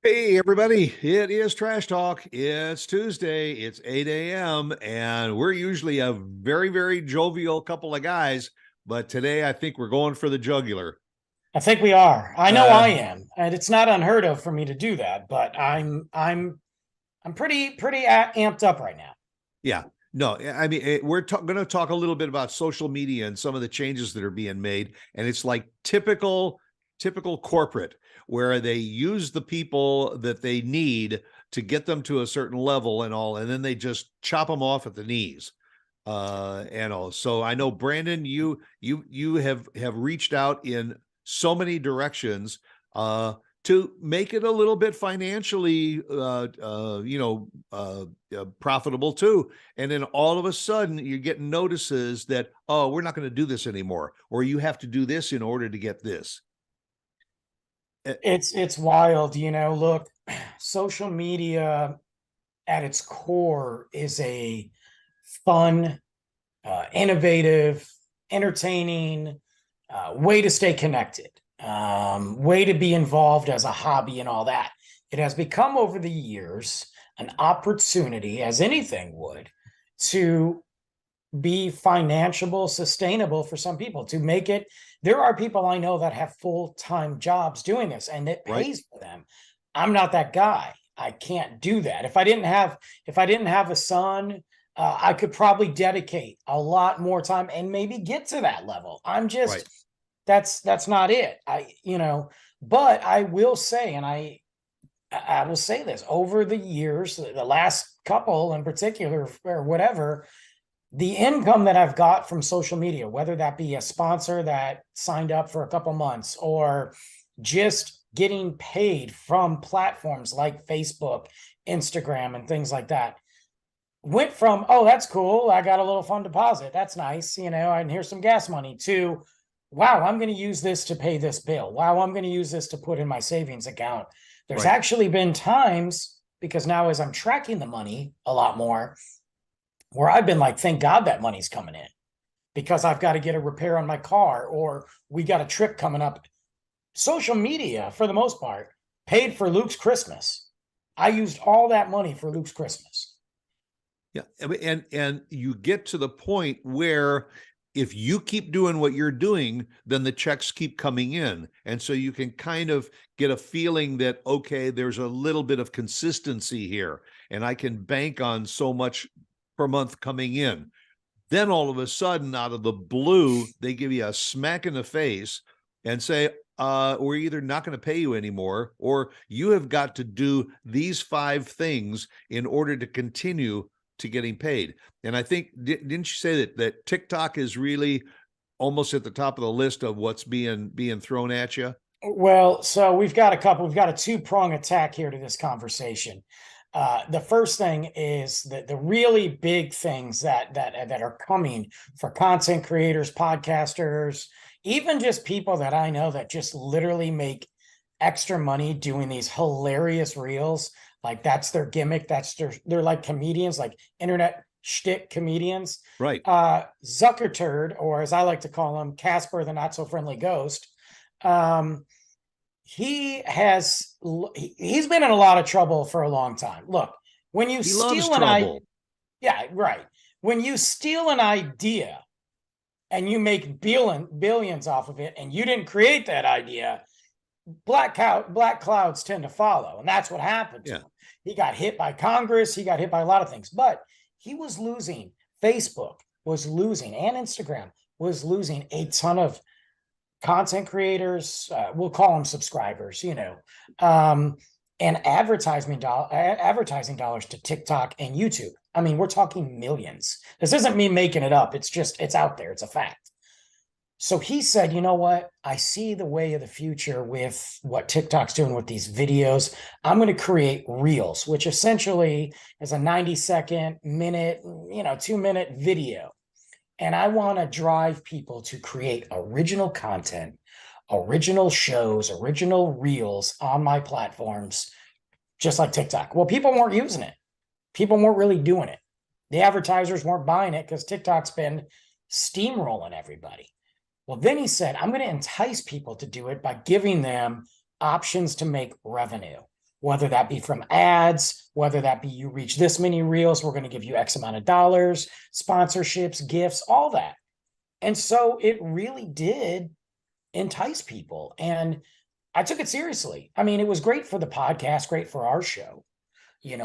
Hey, everybody, it is Trash Talk. It's Tuesday, it's 8 a.m., and we're usually a very, very jovial couple of guys, but today I think we're going for the jugular. I think we are. I know Uh, I am, and it's not unheard of for me to do that. But I'm pretty amped up right now. yeah, no, I mean, we're going to talk a little bit about social media and some of the changes that are being made, and it's like typical corporate where they use the people that they need to get them to a certain level and all, and then they just chop them off at the knees. And all. So I know, Brandon, you have reached out in so many directions to make it a little bit financially profitable too. And then all of a sudden you're getting notices that, oh, we're not going to do this anymore, or you have to do this in order to get this. It's wild, Look, social media at its core is a fun, innovative, entertaining way to stay connected, way to be involved as a hobby and all that. It has become over the years an opportunity, as anything would, to be financiable, sustainable for some people, to make it. There are people I know that have full-time jobs doing this and it Right. pays for them. I'm not that guy. I can't do that. If I didn't have a son, I could probably dedicate a lot more time and maybe get to that level. I'm Right. just that's not it. But I will say, and I will say this, over the years, the last couple in particular, or whatever, the income that I've got from social media, whether that be a sponsor that signed up for a couple months or just getting paid from platforms like Facebook, Instagram, and things like that, went from, oh, that's cool, I got a little fun deposit, that's nice, and here's some gas money, to, wow, I'm going to use this to pay this bill. Wow, I'm going to use this to put in my savings account. There's Right. actually been times, because now as I'm tracking the money a lot more, where I've been like, thank God that money's coming in, because I've got to get a repair on my car, or we got a trip coming up. Social media, for the most part, paid for Luke's Christmas. I used all that money for Luke's Christmas. Yeah, and you get to the point where if you keep doing what you're doing, then the checks keep coming in. And so you can kind of get a feeling that, okay, there's a little bit of consistency here, and I can bank on so much per month coming in. Then all of a sudden, out of the blue, they give you a smack in the face and say, we're either not going to pay you anymore, or you have got to do these 5 things in order to continue to getting paid. And I think, didn't you say that TikTok is really almost at the top of the list of what's being thrown at you? Well, so we've got a two-prong attack here to this conversation. The first thing is that the really big things that are coming for content creators, podcasters, even just people that I know that just literally make extra money doing these hilarious reels. Like, that's their gimmick. They're like comedians, like internet shtick comedians. Right. Zuckerturd, or as I like to call him, Casper the Not So Friendly Ghost. Um, he's been in a lot of trouble for a long time. Look, when you He loves steal an idea, trouble. yeah, right. When you steal an idea and you make billions off of it, and you didn't create that idea, black clouds tend to follow, and that's what happened to Yeah. him. He got hit by Congress. He got hit by a lot of things, but he was losing. Facebook was losing, and Instagram was losing a ton of content creators, we'll call them subscribers, and advertising dollars to TikTok and YouTube. I mean, we're talking millions. This isn't me making it up. It's out there. It's a fact. So he said, you know what? I see the way of the future with what TikTok's doing with these videos. I'm going to create Reels, which essentially is a 90-second, minute, 2-minute video. And I want to drive people to create original content, original shows, original reels on my platforms, just like TikTok. Well, people weren't using it. People weren't really doing it. The advertisers weren't buying it because TikTok's been steamrolling everybody. Well, then he said, I'm going to entice people to do it by giving them options to make revenue. whether that be from ads, whether that be you reach this many reels, we're going to give you X amount of dollars, sponsorships, gifts, all that. And so it really did entice people. And I took it seriously. I mean, it was great for the podcast, great for our show,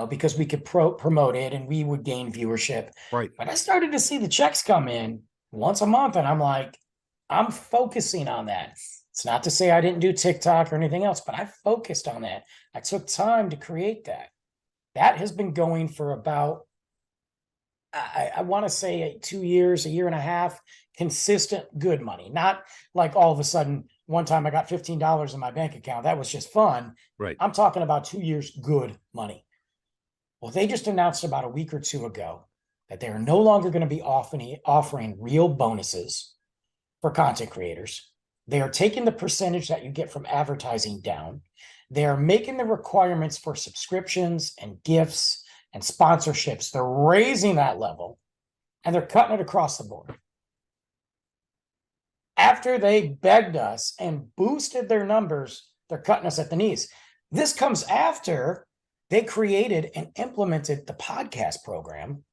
because we could promote it and we would gain viewership. Right. But I started to see the checks come in once a month, and I'm like, I'm focusing on that. It's not to say I didn't do TikTok or anything else, but I focused on that. I took time to create that. That has been going for about, I want to say 2 years, a year and a half, consistent good money. Not like all of a sudden, one time I got $15 in my bank account. That was just fun. Right. I'm talking about 2 years, good money. Well, they just announced about a week or two ago that they are no longer going to be offering real bonuses for content creators. They are taking the percentage that you get from advertising down. They are making the requirements for subscriptions and gifts and sponsorships. They're raising that level, and they're cutting it across the board. After they begged us and boosted their numbers, they're cutting us at the knees. This comes after they created and implemented the podcast program,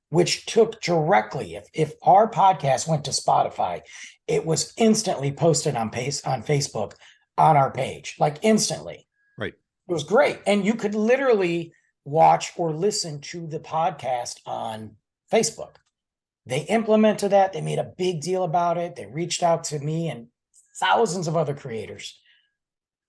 which took directly, if our podcast went to Spotify, it was instantly posted on Facebook on our page, like instantly. Right. It was great. And you could literally watch or listen to the podcast on Facebook. They implemented that. They made a big deal about it. They reached out to me and thousands of other creators.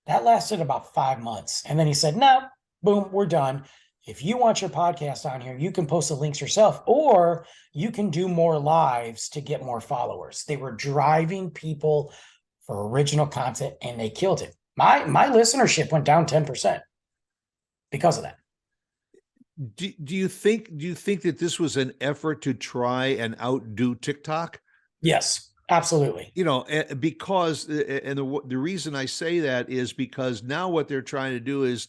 That lasted about 5 months. And then he said, no, boom, we're done. If you want your podcast on here, you can post the links yourself, or you can do more lives to get more followers. They were driving people for original content, and they killed it. My listenership went down 10% because of that. Do you think that this was an effort to try and outdo TikTok? Yes, absolutely. Because the reason I say that is because now what they're trying to do is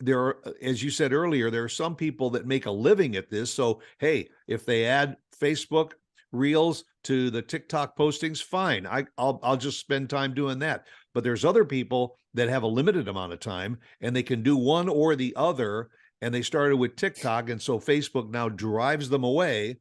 there are, as you said earlier, there are some people that make a living at this. So, hey, if they add Facebook Reels to the TikTok postings, fine. I'll just spend time doing that. But there's other people that have a limited amount of time and they can do one or the other. And they started with TikTok. And so Facebook now drives them away.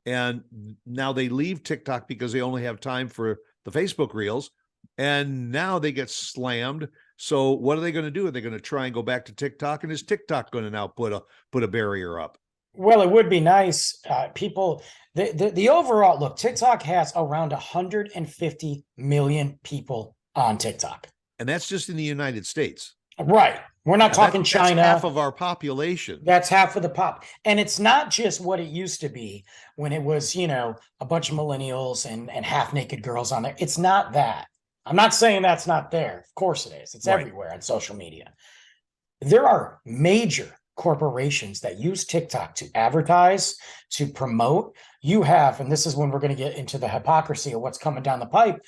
And now they leave TikTok because they only have time for the Facebook Reels. And now they get slammed. So what are they going to do? Are they going to try and go back to TikTok? And is TikTok going to now put a barrier up? Well, it would be nice. People, the overall look, TikTok has around 150 million people on TikTok. And that's just in the United States. Right. We're not talking China. That's half of our population. That's half of the pop. And it's not just what it used to be when it was, a bunch of millennials and half-naked girls on there. It's not that. I'm not saying that's not there. Of course it is. It's right. Everywhere on social media. There are major corporations that use TikTok to advertise, to promote. You have, and this is when we're going to get into the hypocrisy of what's coming down the pipe,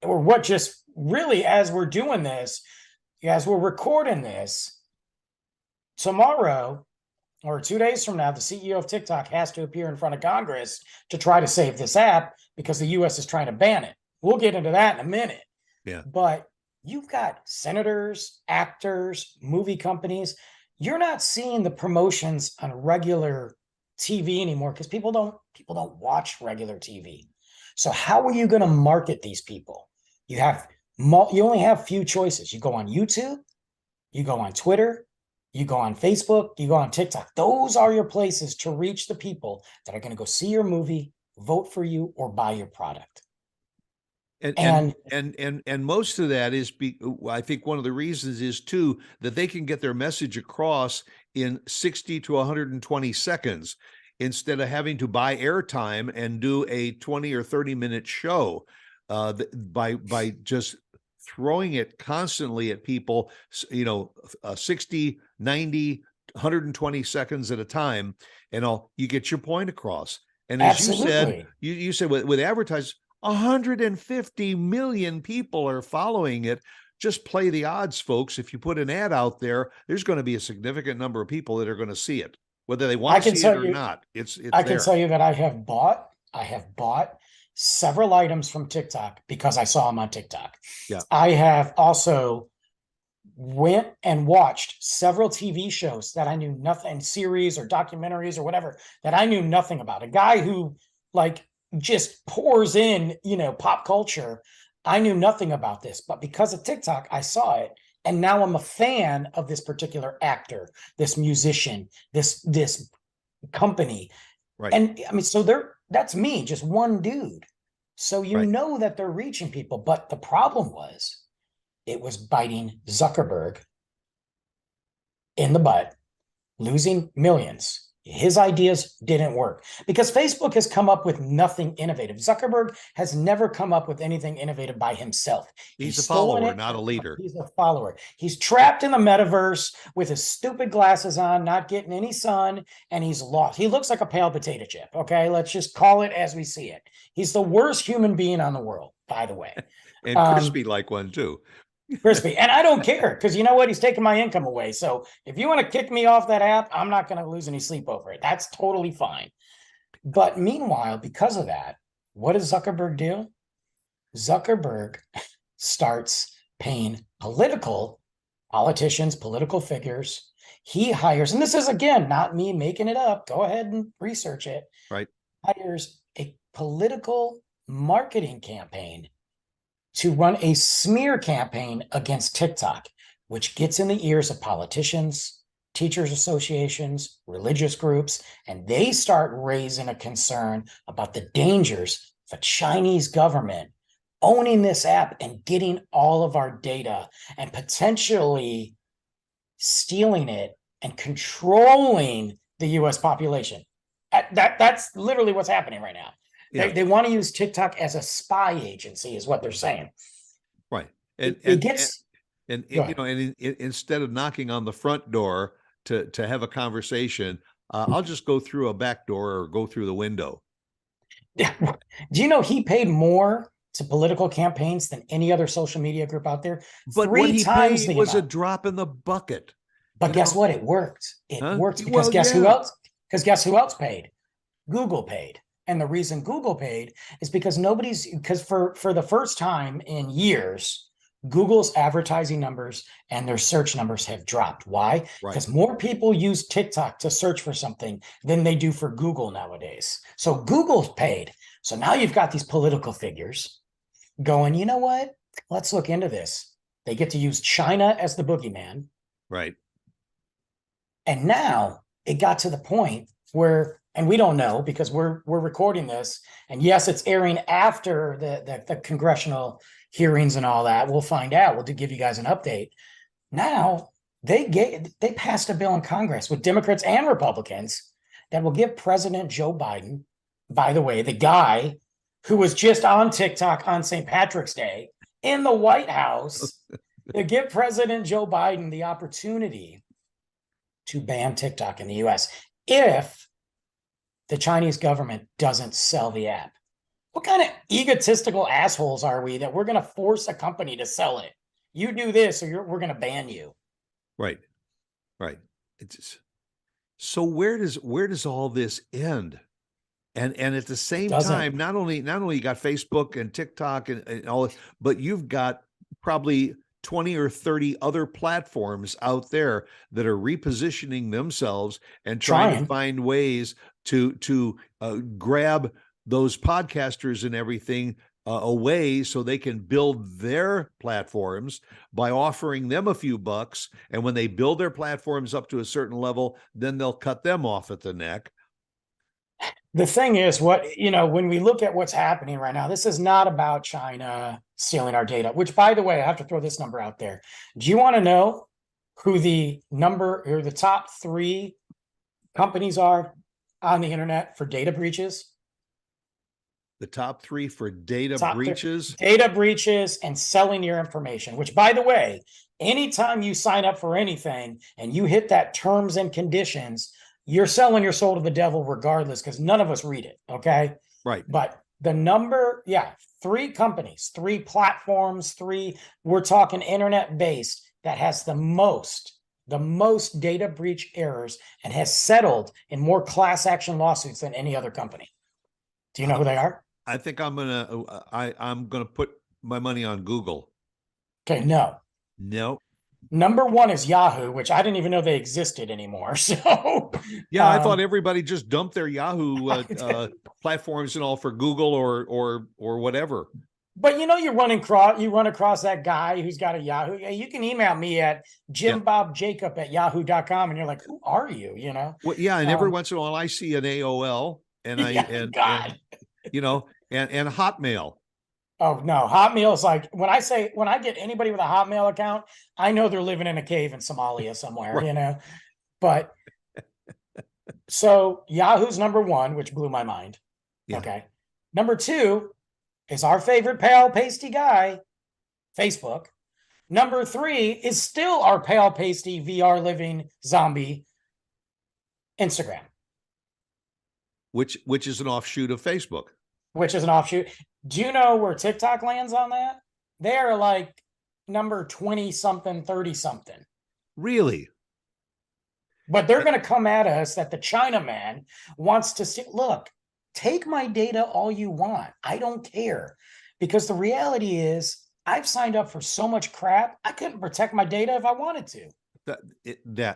or what just really, as we're doing this, as we're recording this, tomorrow or 2 days from now, the CEO of TikTok has to appear in front of Congress to try to save this app because the U.S. is trying to ban it. We'll get into that in a minute. Yeah. But you've got senators, actors, movie companies. You're not seeing the promotions on regular TV anymore because people don't watch regular TV. So how are you going to market these people? You only have few choices. You go on YouTube, you go on Twitter, you go on Facebook, you go on TikTok. Those are your places to reach the people that are going to go see your movie, vote for you, or buy your product. And most of that is, I think one of the reasons is too that they can get their message across in 60 to 120 seconds instead of having to buy airtime and do a 20 or 30-minute show by just throwing it constantly at people, 60, 90, 120 seconds at a time, and you get your point across. And as Absolutely. you said with advertisers, 150 million people are following it. Just play the odds, folks. If you put an ad out there, there's going to be a significant number of people that are going to see it, whether they want to see it or not. It's I can tell you that I have bought several items from TikTok because I saw them on TikTok. Yeah. I have also went and watched several TV shows that I knew nothing, series or documentaries or whatever, that I knew nothing about. A guy who like just pours in, pop culture. I knew nothing about this, but because of TikTok, I saw it. And now I'm a fan of this particular actor, this musician, this company. Right. And I mean, so that's me, just one dude. So you Right. know that they're reaching people, but the problem was it was biting Zuckerberg in the butt, losing millions. His ideas didn't work because Facebook has come up with nothing innovative. Zuckerberg has never come up with anything innovative by himself. He's a stolen follower, it. not a leader. He's a follower. He's trapped in the metaverse with his stupid glasses on, not getting any sun, and he's lost. He looks like a pale potato chip. Okay, let's just call it as we see it. He's the worst human being on the world, by the way. And crispy like one too. Crispy. And I don't care because you know what? He's taking my income away. So if you want to kick me off that app, I'm not going to lose any sleep over it. That's totally fine. But meanwhile, because of that, what does Zuckerberg do? Zuckerberg starts paying politicians, political figures. He hires, and this is again, not me making it up. Go ahead and research it. Right. Hires a political marketing campaign to run a smear campaign against TikTok, which gets in the ears of politicians, teachers associations, religious groups, and they start raising a concern about the dangers of a Chinese government owning this app and getting all of our data and potentially stealing it and controlling the US population. That's literally what's happening right now. Yeah. They want to use TikTok as a spy agency, is what they're saying. Right. Instead of knocking on the front door to have a conversation, I'll just go through a back door or go through the window. Do you know he paid more to political campaigns than any other social media group out there? But what he paid was a drop in the bucket. But guess what? It worked. It worked because guess who else? Because guess who else paid? Google paid. And the reason Google paid is because for the first time in years, Google's advertising numbers and their search numbers have dropped. Why? Because more people use TikTok to search for something than they do for Google nowadays. So Google's paid. So now you've got these political figures going, you know what? Let's look into this. They get to use China as the boogeyman. Right. And now it got to the point where, and we don't know because we're recording this, and yes, it's airing after the congressional hearings and all that. We'll find out. We'll give you guys an update. Now they passed a bill in Congress with Democrats and Republicans that will give President Joe Biden, by the way, the guy who was just on TikTok on St. Patrick's Day in the White House, to give President Joe Biden the opportunity to ban TikTok in the US if the Chinese government doesn't sell the app. What kind of egotistical assholes are we that we're going to force a company to sell it? You do this or we're going to ban you. Right. So where does all this end? And at the same time, not only you got Facebook and TikTok and all this, but you've got probably 20 or 30 other platforms out there that are repositioning themselves and trying to find ways to grab those podcasters and everything away so they can build their platforms by offering them a few bucks. And when they build their platforms up to a certain level, then they'll cut them off at the neck. The thing is, when we look at what's happening right now, this is not about China stealing our data, which, by the way, I have to throw this number out there. Do you want to know who the top 3 companies are on the internet for data breaches? The top 3 for data breaches? Data breaches and selling your information, which, by the way, anytime you sign up for anything and you hit that terms and conditions, you're selling your soul to the devil regardless, because none of us read it. Okay. Right. But the number, 3 companies, 3 platforms, we're talking internet based, that has the most data breach errors and has settled in more class action lawsuits than any other company. Do you know who they are? I think I'm gonna put my money on Google. Okay, no. Number one is Yahoo, which I didn't even know they existed anymore. So, Yeah, I thought everybody just dumped their Yahoo platforms and all for Google or whatever. but you run across that guy who's got a Yahoo. You can email me at Yeah. jimbobjacob@yahoo.com, and you're like, who are you? Well, yeah, and every once in a while I see an AOL and God. and Hotmail. Oh no, Hotmail is like when I get anybody with a Hotmail account, I know they're living in a cave in Somalia somewhere, Right. But so Yahoo's number one, which blew my mind. Yeah. Okay. Number two is our favorite pale pasty guy, Facebook. Number three is still our pale pasty VR living zombie, Instagram, Which is an offshoot of Facebook. which is an offshoot. Do you know where TikTok lands on that? They are like number 20 something, 30 something. Really? But they're going to come at us that the Chinaman wants to see. Look, take my data all you want. I don't care. Because the reality is, I've signed up for so much crap, I couldn't protect my data if I wanted to.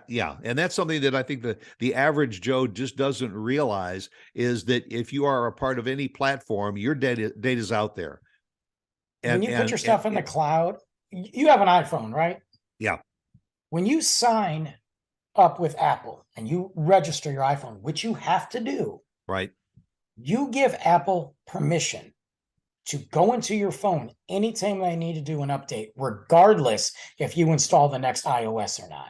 Yeah, and that's something that I think the average Joe just doesn't realize is that if you are a part of any platform, your data's out there. And when you put your stuff in the cloud, you have an iPhone, right? Yeah. When you sign up with Apple and you register your iPhone, which you have to do, right? You give Apple permission to go into your phone anytime they need to do an update, regardless if you install the next iOS or not.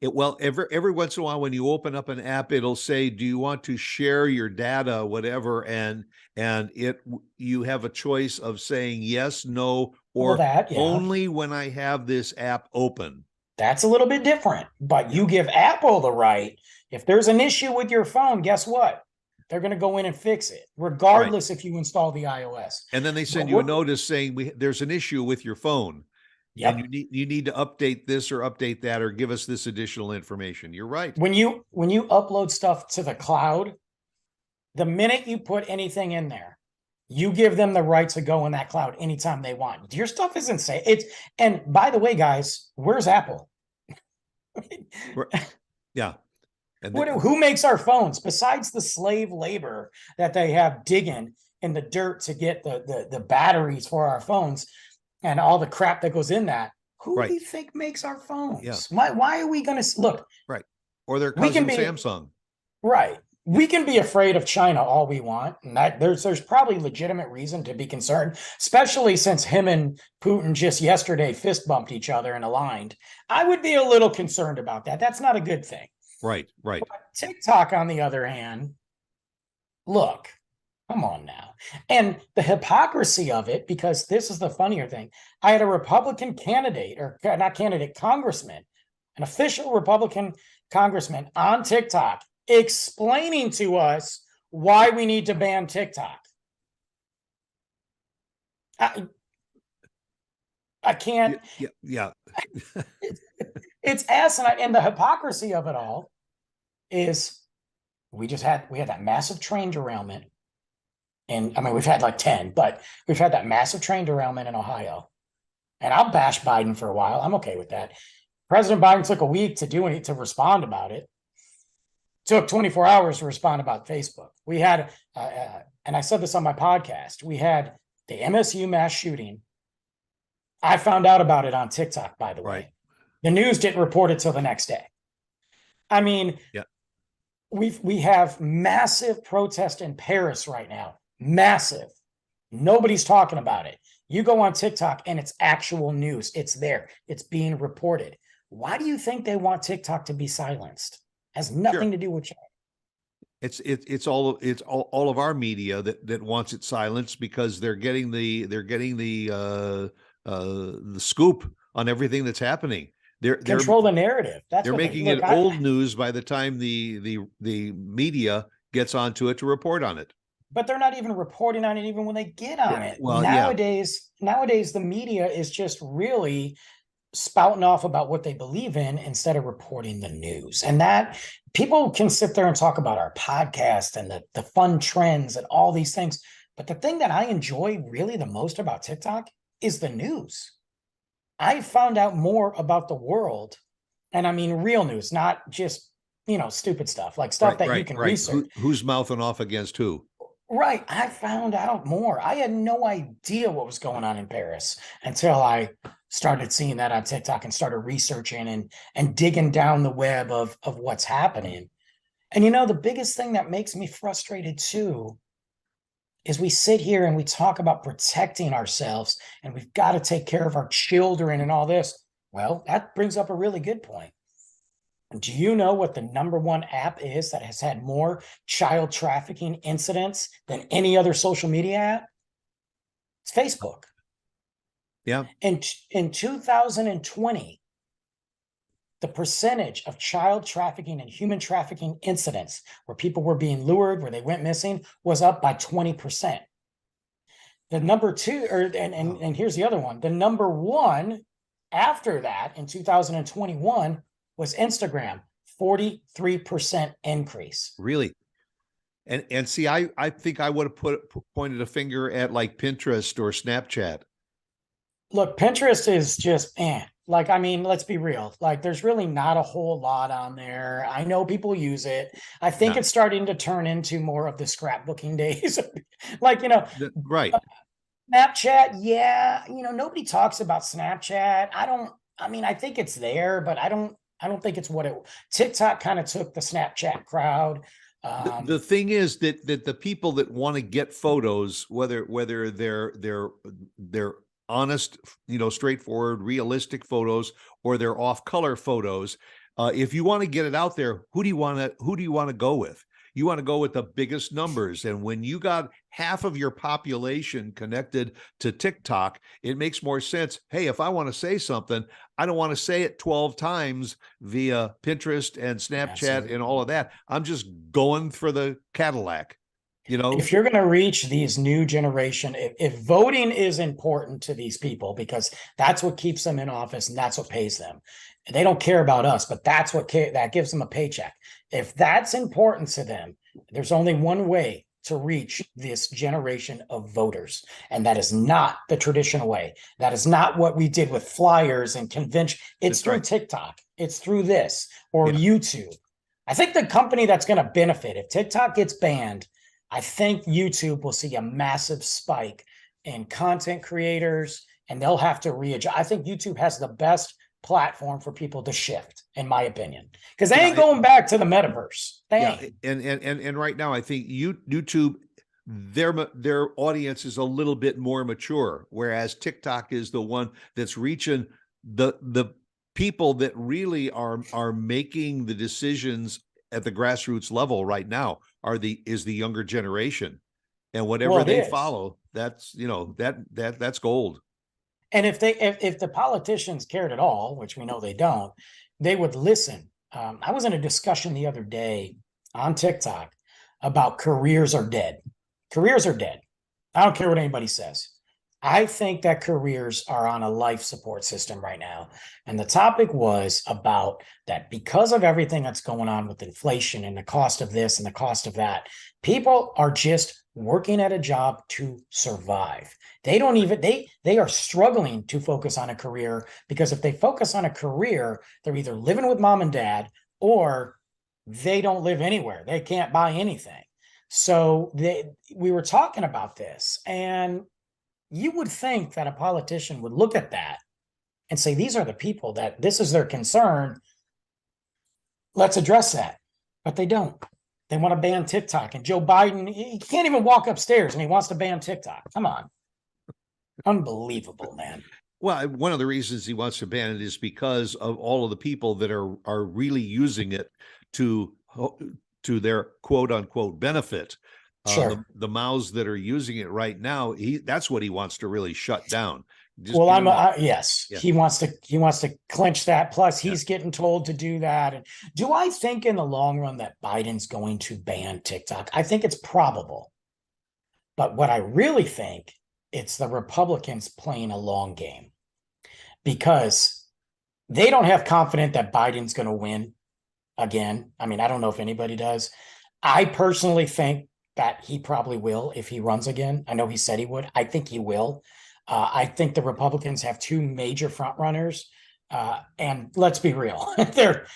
Well, every once in a while, when you open up an app, it'll say, "Do you want to share your data, whatever?" And you have a choice of saying yes, no, or only when I have this app open. That's a little bit different, but you give Apple the right. If there's an issue with your phone, guess what? They're going to go in and fix it, regardless if you install the iOS. And then they send you a notice saying there's an issue with your phone. Yep. And you need to update this or update that or give us this additional information. You're right. When you upload stuff to the cloud, the minute you put anything in there, you give them the right to go in that cloud anytime they want. Your stuff isn't safe. And by the way, guys, where's Apple? Yeah. And who makes our phones besides the slave labor that they have digging in the dirt to get the batteries for our phones and all the crap that goes in that? Who do you think makes our phones? Yeah. Why are we going to look? Right. Or their cousin Samsung. Right. We can be afraid of China all we want, and that there's probably legitimate reason to be concerned, especially since him and Putin just yesterday fist bumped each other and aligned. I would be a little concerned about that. That's not a good thing. Right. But TikTok, on the other hand, look, come on now. And the hypocrisy of it, because this is the funnier thing. I had a Republican candidate, or not candidate, congressman, an official Republican congressman on TikTok explaining to us why we need to ban TikTok. I can't. Yeah. It's asinine. And the hypocrisy of it all is we had that massive train derailment. And I mean, we've had like 10, but we've had that massive train derailment in Ohio. And I'll bash Biden for a while. I'm okay with that. President Biden took a week to respond about it. Took 24 hours to respond about Facebook. We had, and I said this on my podcast, we had the MSU mass shooting. I found out about it on TikTok, by the way. Right. The news didn't report it till the next day. I mean, we have massive protest in Paris right now. Massive. Nobody's talking about it. You go on TikTok and it's actual news. It's there. It's being reported. Why do you think they want TikTok to be silenced? Has nothing to do with China. It's all of our media that wants it silenced because they're getting the scoop on everything that's happening. They're control the narrative. They're making it old news by the time the media gets onto it to report on it. But they're not even reporting on it even when they get on it. Well, nowadays the media is just really spouting off about what they believe in instead of reporting the news. And that people can sit there and talk about our podcast and the fun trends and all these things. But the thing that I enjoy really the most about TikTok is the news. I found out more about the world, and I mean real news, not just, stupid stuff, like stuff Right, that you right, can right. research. Who's mouthing off against who? Right. I found out more. I had no idea what was going on in Paris until I started seeing that on TikTok and started researching and digging down the web of what's happening. And the biggest thing that makes me frustrated too is we sit here and we talk about protecting ourselves and we've got to take care of our children and all this. Well, that brings up a really good point. Do you know what the number one app is that has had more child trafficking incidents than any other social media app? It's Facebook. Yeah. In 2020, the percentage of child trafficking and human trafficking incidents where people were being lured, where they went missing, was up by 20%. The number two, and here's the other one. The number one after that in 2021 was Instagram, 43% increase. Really? And see, I think I would have pointed a finger at like Pinterest or Snapchat. Look, Pinterest is just like, I mean, let's be real. Like, there's really not a whole lot on there. I know people use it. I think Yeah. it's starting to turn into more of the scrapbooking days. Like, Right. Snapchat, yeah, nobody talks about Snapchat. I mean, I think it's there, but I don't think it's what it. TikTok kind of took the Snapchat crowd. The thing is that the people that want to get photos, whether they're honest, straightforward, realistic photos, or they're off color photos, if you want to get it out there, who do you want to go with? You want to go with the biggest numbers. And when you got half of your population connected to TikTok, it makes more sense. Hey, if I want to say something, I don't want to say it 12 times via Pinterest and Snapchat Absolutely. and all of that. I'm just going for the Cadillac, If you're going to reach these new generation, if voting is important to these people, because that's what keeps them in office and that's what pays them, and they don't care about us, but that's that gives them a paycheck. If that's important to them, there's only one way to reach this generation of voters, and that is not the traditional way. That is not what we did with flyers and convention. It's That's through right. TikTok. It's through this or Yeah. YouTube. I think the company that's going to benefit if TikTok gets banned, I think YouTube will see a massive spike in content creators and they'll have to readjust. I think YouTube has the best platform for people to shift, in my opinion, because they ain't going back to the metaverse. They ain't. And right now, I think YouTube, their audience is a little bit more mature, whereas TikTok is the one that's reaching the people that really are making the decisions at the grassroots level right now is the younger generation, and whatever they follow, that's that's gold. And if the politicians cared at all, which we know they don't, they would listen. I was in a discussion the other day on TikTok about careers are dead. Careers are dead. I don't care what anybody says. I think that careers are on a life support system right now. And the topic was about that because of everything that's going on with inflation and the cost of this and the cost of that, people are just working at a job to survive. They don't even, they are struggling to focus on a career, because if they focus on a career, they're either living with mom and dad or they don't live anywhere. They can't buy anything. So we were talking about this, and you would think that a politician would look at that and say, these are the people that this is their concern. Let's address that. But they don't. They want to ban TikTok. And Joe Biden, he can't even walk upstairs and he wants to ban TikTok. Come on. Unbelievable, man. Well, one of the reasons he wants to ban it is because of all of the people that are really using it to their quote unquote benefit. Sure. The mouths that are using it right now, that's what he wants to really shut down. Yes, yeah. He wants to clinch that. Plus, he's getting told to do that. And do I think in the long run that Biden's going to ban TikTok? I think it's probable. But what I really think, it's the Republicans playing a long game, because they don't have confidence that Biden's going to win again. I mean, I don't know if anybody does. I personally think that he probably will if he runs again. I know he said he would. I think he will. I think the Republicans have two major front runners. And let's be real, they're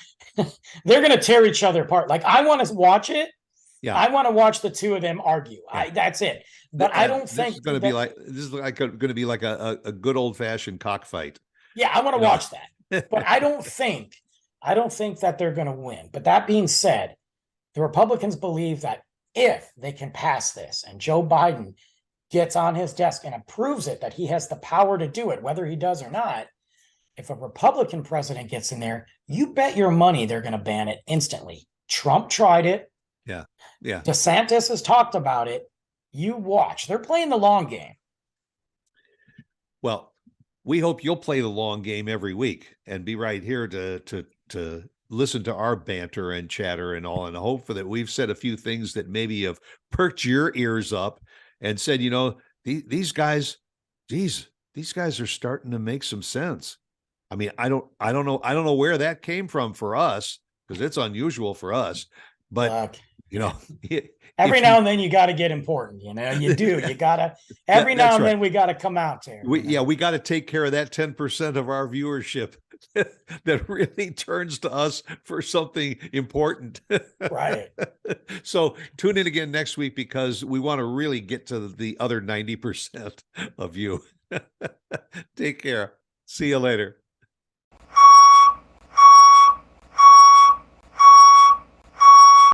going to tear each other apart. Like, I want to watch it. Yeah. I want to watch the two of them argue. Yeah. That's it. But I don't This think is going to be like going to be like a good old fashioned cockfight. Yeah, I want to watch that. But I don't think that they're going to win. But that being said, the Republicans believe that if they can pass this and Joe Biden gets on his desk and approves it, that he has the power to do it, whether he does or not, if a Republican president gets in there, you bet your money they're going to ban it instantly. Trump tried it. Yeah. Yeah. DeSantis has talked about it. You watch. They're playing the long game. Well, we hope you'll play the long game every week and be right here to listen to our banter and chatter and all, and hope for that we've said a few things that maybe have perked your ears up and said, you know, these guys, geez, these guys are starting to make some sense. I mean, I don't know where that came from for us, because it's unusual for us, but Look, you know, every now and then you got to get important, you know, you do, you got to, every now and then we got to come out there. We got to take care of that 10% of our viewership that really turns to us for something important. Right. So tune in again next week, because we want to really get to the other 90% of you. Take care. See you later.